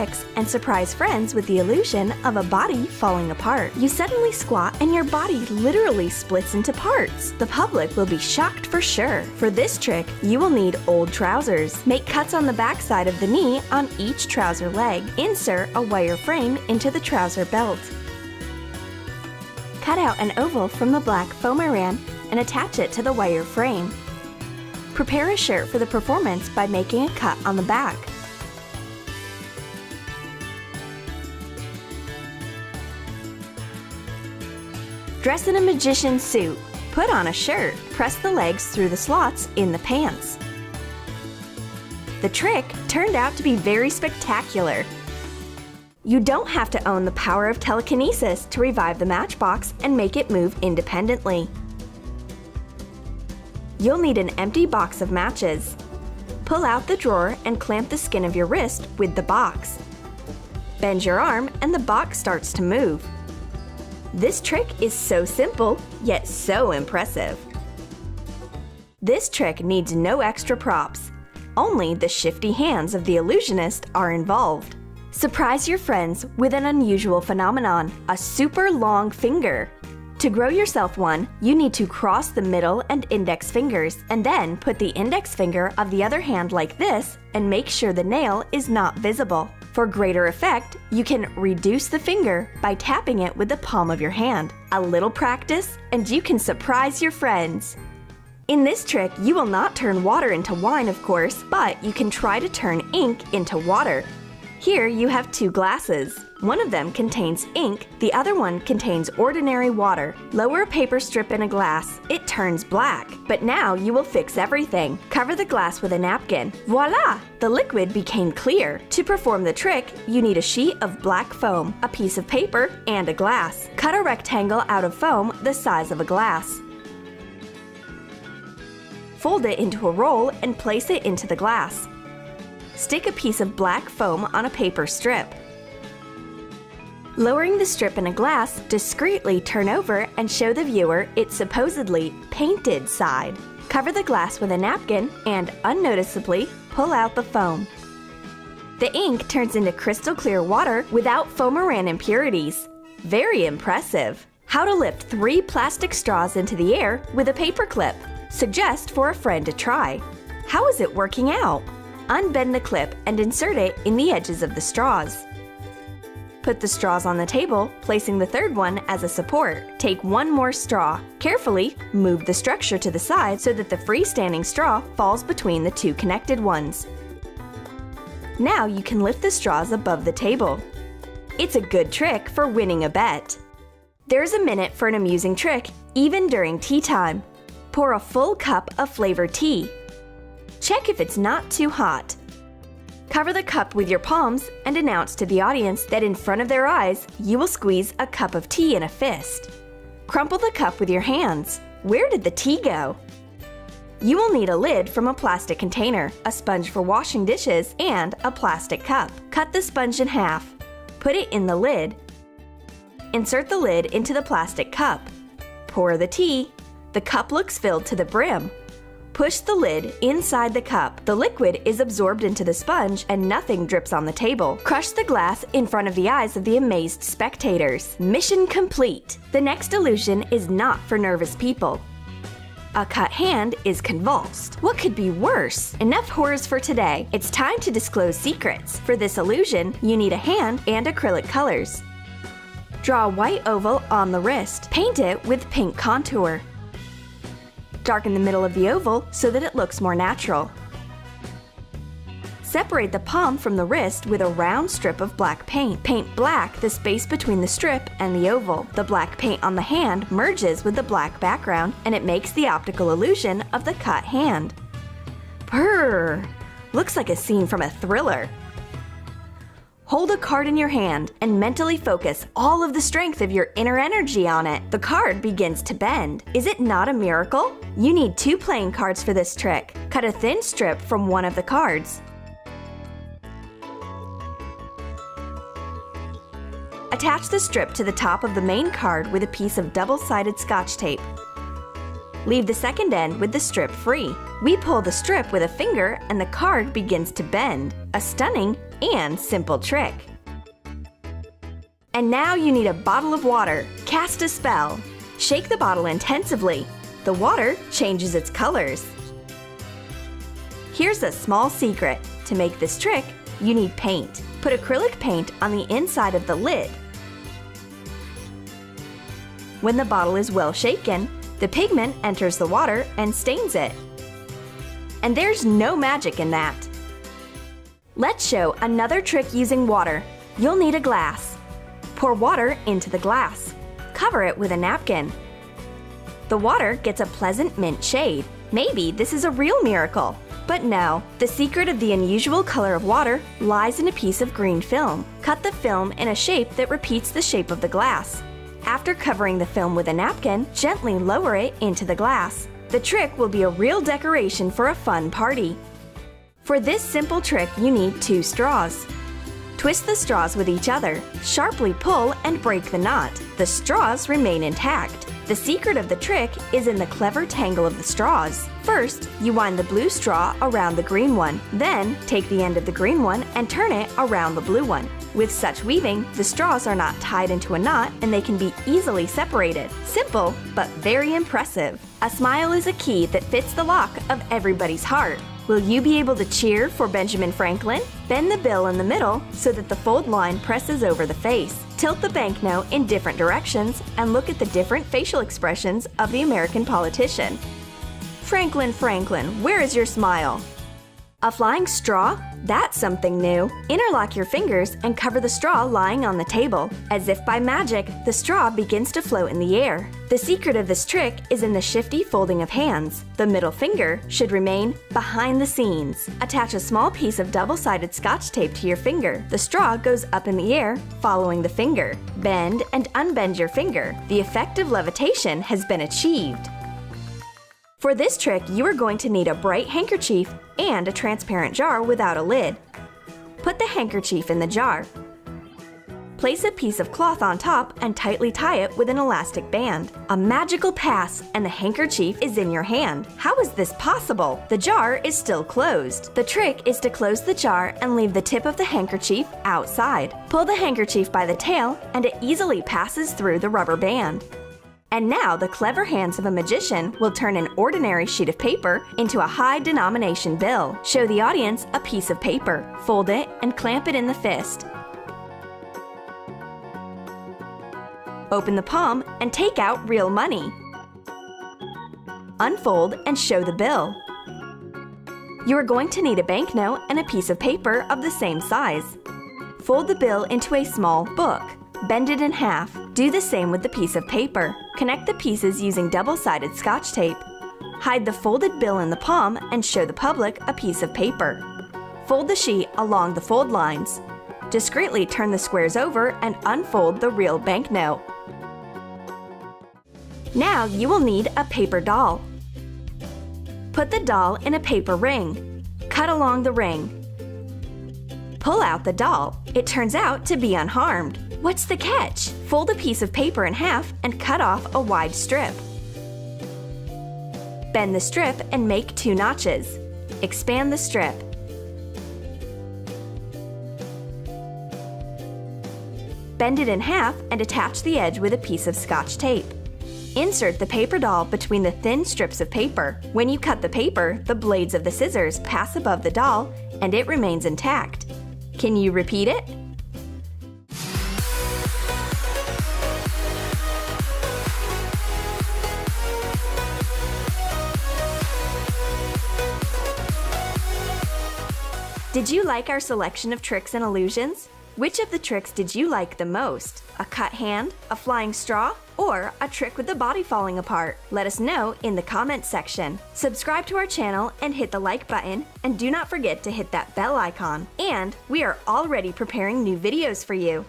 tricks and surprise friends with the illusion of a body falling apart. You suddenly squat and your body literally splits into parts. The public will be shocked for sure. For this trick, you will need old trousers. Make cuts on the back side of the knee on each trouser leg. Insert a wire frame into the trouser belt. Cut out an oval from the black Foam-Aran and attach it to the wire frame. Prepare a shirt for the performance by making a cut on the back. Dress in a magician's suit. Put on a shirt. Press the legs through the slots in the pants. The trick turned out to be very spectacular. You don't have to own the power of telekinesis to revive the matchbox and make it move independently. You'll need an empty box of matches. Pull out the drawer and clamp the skin of your wrist with the box. Bend your arm and the box starts to move. This trick is so simple, yet so impressive. This trick needs no extra props. Only the shifty hands of the illusionist are involved. Surprise your friends with an unusual phenomenon, a super long finger. To grow yourself one, you need to cross the middle and index fingers, and then put the index finger of the other hand like this and make sure the nail is not visible. For greater effect, you can reduce the finger by tapping it with the palm of your hand. A little practice, and you can surprise your friends. In this trick, you will not turn water into wine, of course, but you can try to turn ink into water. Here you have two glasses. One of them contains ink, the other one contains ordinary water. Lower a paper strip in a glass. It turns black. But now you will fix everything. Cover the glass with a napkin. Voila! The liquid became clear. To perform the trick, you need a sheet of black foam, a piece of paper, and a glass. Cut a rectangle out of foam the size of a glass. Fold it into a roll and place it into the glass. Stick a piece of black foam on a paper strip. Lowering the strip in a glass, discreetly turn over and show the viewer its supposedly painted side. Cover the glass with a napkin and, unnoticeably, pull out the foam. The ink turns into crystal clear water without Foam-Aran impurities. Very impressive! How to lift 3 plastic straws into the air with a paper clip. Suggest for a friend to try. How is it working out? Unbend the clip and insert it in the edges of the straws. Put the straws on the table, placing the third one as a support. Take one more straw. Carefully move the structure to the side so that the freestanding straw falls between the 2 connected ones. Now you can lift the straws above the table. It's a good trick for winning a bet. There's a minute for an amusing trick, even during tea time. Pour a full cup of flavored tea. Check if it's not too hot. Cover the cup with your palms and announce to the audience that in front of their eyes, you will squeeze a cup of tea in a fist. Crumple the cup with your hands. Where did the tea go? You will need a lid from a plastic container, a sponge for washing dishes, and a plastic cup. Cut the sponge in half. Put it in the lid. Insert the lid into the plastic cup. Pour the tea. The cup looks filled to the brim. Push the lid inside the cup. The liquid is absorbed into the sponge and nothing drips on the table. Crush the glass in front of the eyes of the amazed spectators. Mission complete! The next illusion is not for nervous people. A cut hand is convulsed. What could be worse? Enough horrors for today. It's time to disclose secrets. For this illusion, you need a hand and acrylic colors. Draw a white oval on the wrist. Paint it with pink contour. Darken the middle of the oval so that it looks more natural. Separate the palm from the wrist with a round strip of black paint. Paint black the space between the strip and the oval. The black paint on the hand merges with the black background and it makes the optical illusion of the cut hand. Purr! Looks like a scene from a thriller. Hold a card in your hand and mentally focus all of the strength of your inner energy on it. The card begins to bend. Is it not a miracle? You need 2 playing cards for this trick. Cut a thin strip from one of the cards. Attach the strip to the top of the main card with a piece of double-sided Scotch tape. Leave the second end with the strip free. We pull the strip with a finger and the card begins to bend. a stunning and simple trick. And now you need a bottle of water. Cast a spell. Shake the bottle intensively. The water changes its colors. Here's a small secret. To make this trick, you need paint. Put acrylic paint on the inside of the lid. When the bottle is well shaken, the pigment enters the water and stains it. And there's no magic in that. Let's show another trick using water. You'll need a glass. Pour water into the glass. Cover it with a napkin. The water gets a pleasant mint shade. Maybe this is a real miracle. But no, the secret of the unusual color of water lies in a piece of green film. Cut the film in a shape that repeats the shape of the glass. After covering the film with a napkin, gently lower it into the glass. The trick will be a real decoration for a fun party. For this simple trick, you need 2 straws. Twist the straws with each other, sharply pull and break the knot. The straws remain intact. The secret of the trick is in the clever tangle of the straws. First, you wind the blue straw around the green one. Then, take the end of the green one and turn it around the blue one. With such weaving, the straws are not tied into a knot and they can be easily separated. Simple, but very impressive. A smile is a key that fits the lock of everybody's heart. Will you be able to cheer for Benjamin Franklin? Bend the bill in the middle so that the fold line presses over the face. Tilt the banknote in different directions and look at the different facial expressions of the American politician. Franklin, Franklin, where is your smile? A flying straw? That's something new. Interlock your fingers and cover the straw lying on the table. As if by magic, the straw begins to float in the air. The secret of this trick is in the shifty folding of hands. The middle finger should remain behind the scenes. Attach a small piece of double-sided Scotch tape to your finger. The straw goes up in the air, following the finger. Bend and unbend your finger. The effect of levitation has been achieved. For this trick, you are going to need a bright handkerchief and a transparent jar without a lid. Put the handkerchief in the jar. Place a piece of cloth on top and tightly tie it with an elastic band. A magical pass and the handkerchief is in your hand. How is this possible? The jar is still closed. The trick is to close the jar and leave the tip of the handkerchief outside. Pull the handkerchief by the tail and it easily passes through the rubber band. And now the clever hands of a magician will turn an ordinary sheet of paper into a high-denomination bill. Show the audience a piece of paper. Fold it and clamp it in the fist. Open the palm and take out real money. Unfold and show the bill. You are going to need a banknote and a piece of paper of the same size. Fold the bill into a small book. Bend it in half. Do the same with the piece of paper. Connect the pieces using double-sided Scotch tape. Hide the folded bill in the palm and show the public a piece of paper. Fold the sheet along the fold lines. Discreetly turn the squares over and unfold the real banknote. Now you will need a paper doll. Put the doll in a paper ring. Cut along the ring. Pull out the doll. It turns out to be unharmed. What's the catch? Fold a piece of paper in half and cut off a wide strip. Bend the strip and make 2 notches. Expand the strip. Bend it in half and attach the edge with a piece of Scotch tape. Insert the paper doll between the thin strips of paper. When you cut the paper, the blades of the scissors pass above the doll and it remains intact. Can you repeat it? Did you like our selection of tricks and illusions? Which of the tricks did you like the most? A cut hand, a flying straw, or a trick with the body falling apart? Let us know in the comments section. Subscribe to our channel and hit the like button, and do not forget to hit that bell icon. And we are already preparing new videos for you.